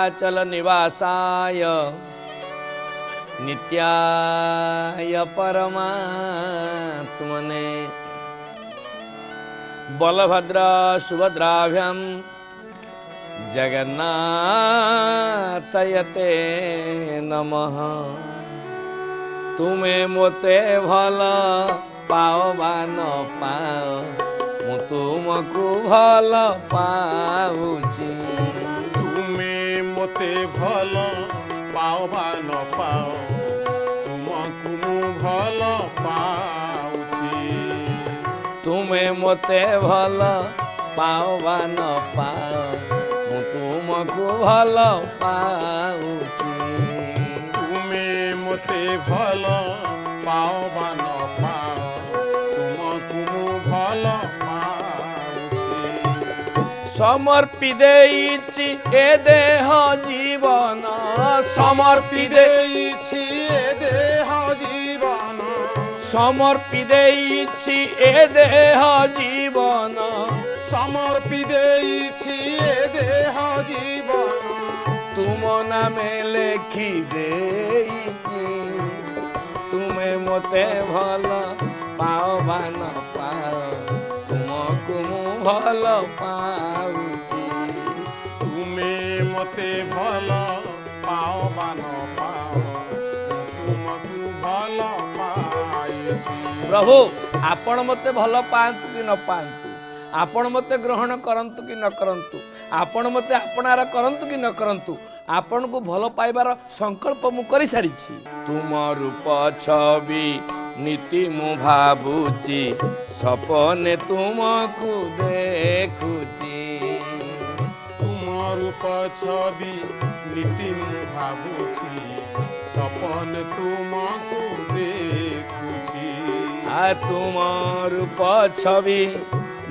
नीलाचल निवासाय नित्याय परमात्मने बलभद्र सुभद्राभ्यां जगन्नाथयते नमः। तुमे मोते भल पाओ बा न पाओ मु तुमको भल पाउची। तुमे मोते भल पाओ बा न पाओ तुमको मु भल पाउची। तुमे मोते भल पाओ बा न पाओ मु तुमको भल पाउची। तुमे मोते भल पाओ बा न पाओ तुमको मु भल पाउची। समर्पि देइछि ए देह जीवन समर्पि देइछि ए देह जीवन समर्पि देइछि ए देह जीवन समर्पि देइछि ए देह जीवन तुम नामे लेखि देइछि। तुमे मोते भल पाओ बा न पाओ तुमको मु भल पाउची। तुमे मोते भल पाओ बा न पाओ तुमको भल पाइछि। प्रभु आपण मते भल पांतु कि न पांतु आपण मते ग्रहण करंतु कि न करंतु आपण मते आपणार करंतु कि न करंतु आपण को भल पाइबार संकल्प मु करि सारिछि। तुम रूप छवि नीति मु भाबुची सपने तुमको देखुची। तुम रूप छवि नीति मु भाबुची सपने तुमको देखुची। तुम रूप छवि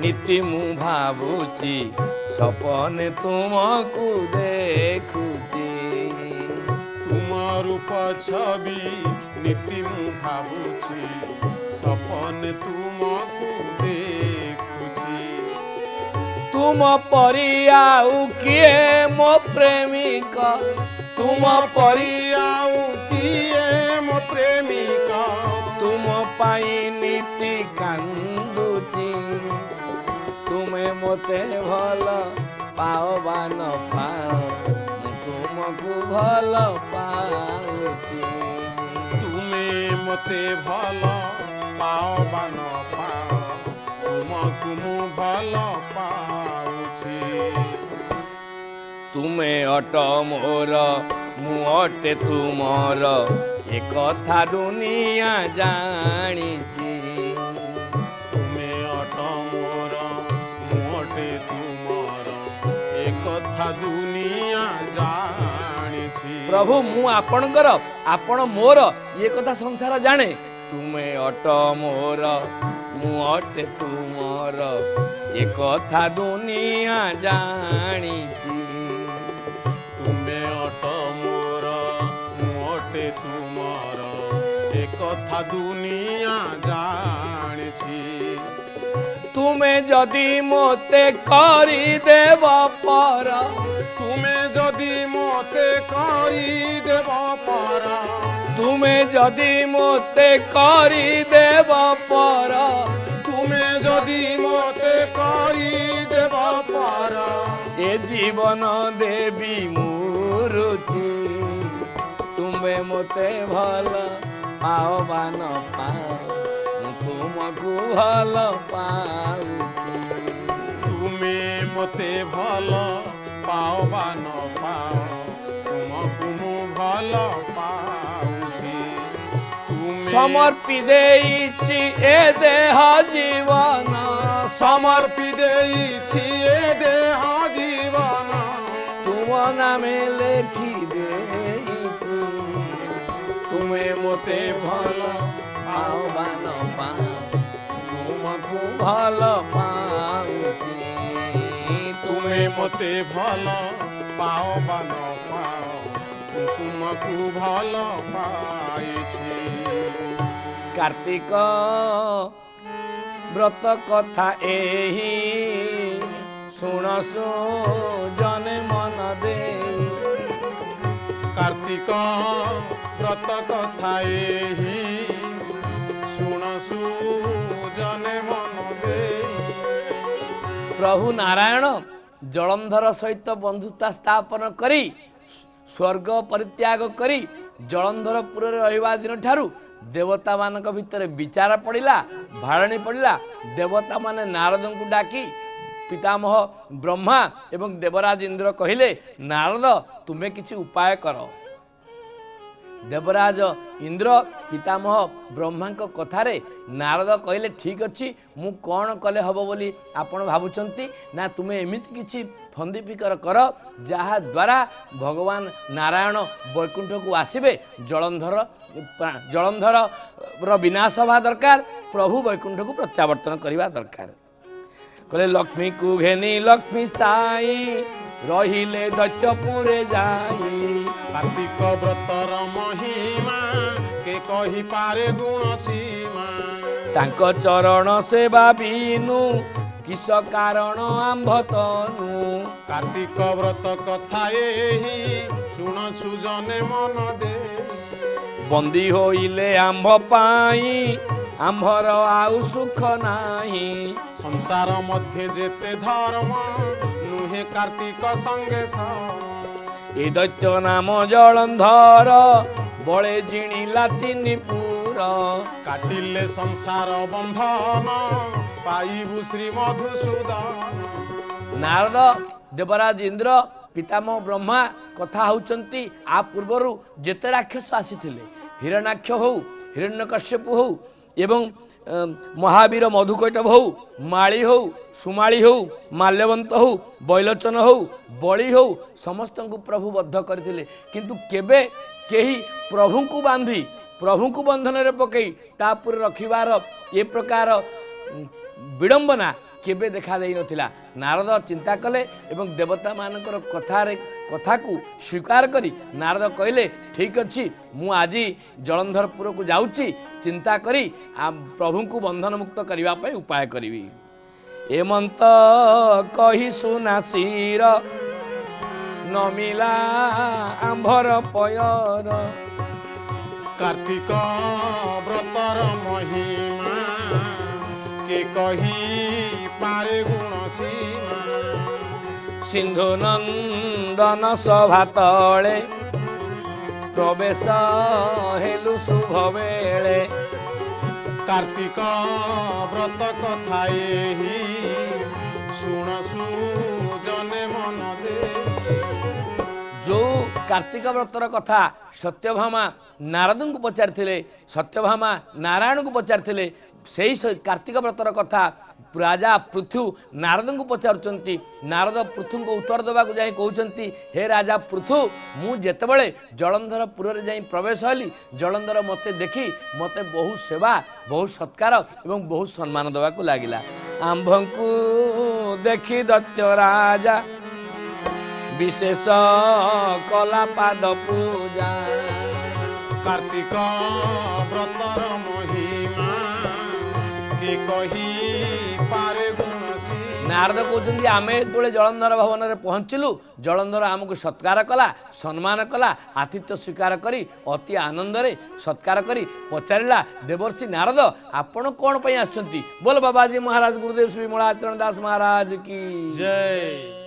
नीति मु भाबुची सपने तुमको देखुची। तुम रूप छवि नीति मु भाबुची सपने तुमको देखुची। तुम परि आउ किए मो प्रेमिका तुम परि आउ किए मो प्रेमिका तुम पाई नीति कांदुची। तुमे मोते भल पाओ बा न पाओ मु तुमको भल पाउची। तुमे मोते भल पाओ बा न पाओ तुमको मु भल पाउची। तुमे अट मोर मु अटे तुमर ए कथा दुनिया जानिची। तुमे अट मोर मु अटे तुमर ए कथा दुनिया जानिछि। प्रभु मु आपणकर आपण मोर ये कथा संसार जाने। तुमे अट मोर मु अटे तुमर ए कथा दुनिया जानिची। तुमे अट मोर मु अटे तुमर ए कथा दुनिया जानिछि। तुमे जदि मोते करी देव पर तुमे जदि मोते करी देव पर तुमे जदि मोते करी देव पर तुमे जदि मोते करी देव पर ए जीवन देवी मुरुची। तुमे मोते भल पाओ बा न पाओ मु तुमको भल पाउची। तुमे मोते भल पाओ बा न पाओ तुमको मु भल पाउची। समर्पि देइछि ए देह जीवन समर्पि देइछि ए देह जीवन तुम नामे लेखि देइछि। तुमे मोते भल पाओ बा न पाओ तुमको भल पाउची। तुमे मोते भल पाओ बा न पाओ तुमको भल पाइछि। कार्तिक व्रत कथा एही सुनसु जने मन दे कार्तिक व्रत कथा एही शुण सुजने मन दे। प्रभु नारायण जलंधर सहित बंधुता स्थापन करी स्वर्ग परित्याग करी जलंधरपुर रहिबा दिन ठारू देवता मानक भितर विचार पड़िला, भाड़नी पड़िला। देवता माने नारद को डाकी पितामह ब्रह्मा एवं देवराज इंद्र कहिले नारद तुम्हें किसी उपाय कर। देवराज इंद्र पितामह ब्रह्मा कथारे नारद कहले ठीक अच्छी मु कौन कले हब बोली आपण भावुंट ना तुम्हें एमती किसी फंदी फिकर कर जहा द्वारा भगवान नारायण वैकुंठ को आसबे। जलंधर विनाश हवा दरकार, प्रभु वैकुंठ को प्रत्यावर्तन करवा दरकार। कहले लक्ष्मी को घेनी लक्ष्मी साई रहिले दैत्यपुरे जाई। कार्तिक व्रतर महिमा के कही पारे गुण सीमा। तांको चरण सेवा बीनु किस कारण आंभ तनु। कार्तिक व्रत कथा एही शुण सुजने मन दे। बंदी होइले आंभ पाई आंभर आउ सुख नाही। संसार मध्य जेते धर्म नुहे कार्तिक संगे ए दैत्य नाम जलंधर बळे जिणिला तिनि पुर। काटिले संसार बंधन पाइबु श्री मधुसूदन। नारद देवराज इंद्र पितामह ब्रह्मा कथा होउचंती आ पूर्वरु जेते राक्षस आसीथिले हिरण्याक्ष हो हिरण्यकश्यप हो एवं महावीर मधुकैटभ हो माली हो सुमाली हो माल्यवंत हो बैलोचन हो बली हो समस्त को प्रभु बद्ध करथिले। किंतु केबे केही प्रभु को बांधी प्रभु को बंधन रे पकई तापुर रखिबार ए प्रकार विडंबना केबे देखा देई नथिला। नारद चिंता कले एवं देवता मानकर कथा को स्वीकार करी नारद कहले ठीक अच्छी मु आज जलंधरपुर को जाऊँची चिंता करी प्रभु को बंधन मुक्त करने उपाय करी। एमंत कही सुनासीर नमिला आंभर पयर। कार्तिक व्रतर महिमा के कही पारे गुण सीमा। सिंधु नंदन सभा तले प्रवेश हेलु शुभ बेले। कार्तिक व्रत कथा एही शुण सुजने मन दे। जो कार्तिक व्रतर कथा सत्यभामा नारद को पचारि सत्यभामा नारायण को पचारि से कार्तिक व्रतर कथा राजा पृथु नारद को पचारुचंती। नारद पृथु को उत्तर देवा जाई कहउचंती हे राजा पृथु मु जेतेबेले जलंधरपुर रे जाई प्रवेश हली जलंधर मते देखी मते बहुत सेवा बहुत सत्कार एवं बहुत सम्मान देवा को लागिला। आंभंकु देखी दैत्य राजा विशेष कला पाद पूजा। कार्तिक व्रतर महिमा के कही पारे गुण सीमा। नारद कहते आम जो जलंधर भवन में पहुँचलु जलंधर आमको सत्कार कला सम्मान कला आतिथ्य स्वीकार करी अति आनंद सत्कार करी पचारा देवर्षि नारद आपण कौन पर आसछंती। बोल बाबाजी महाराज गुरुदेव श्री मलाचरण दास महाराज की जय।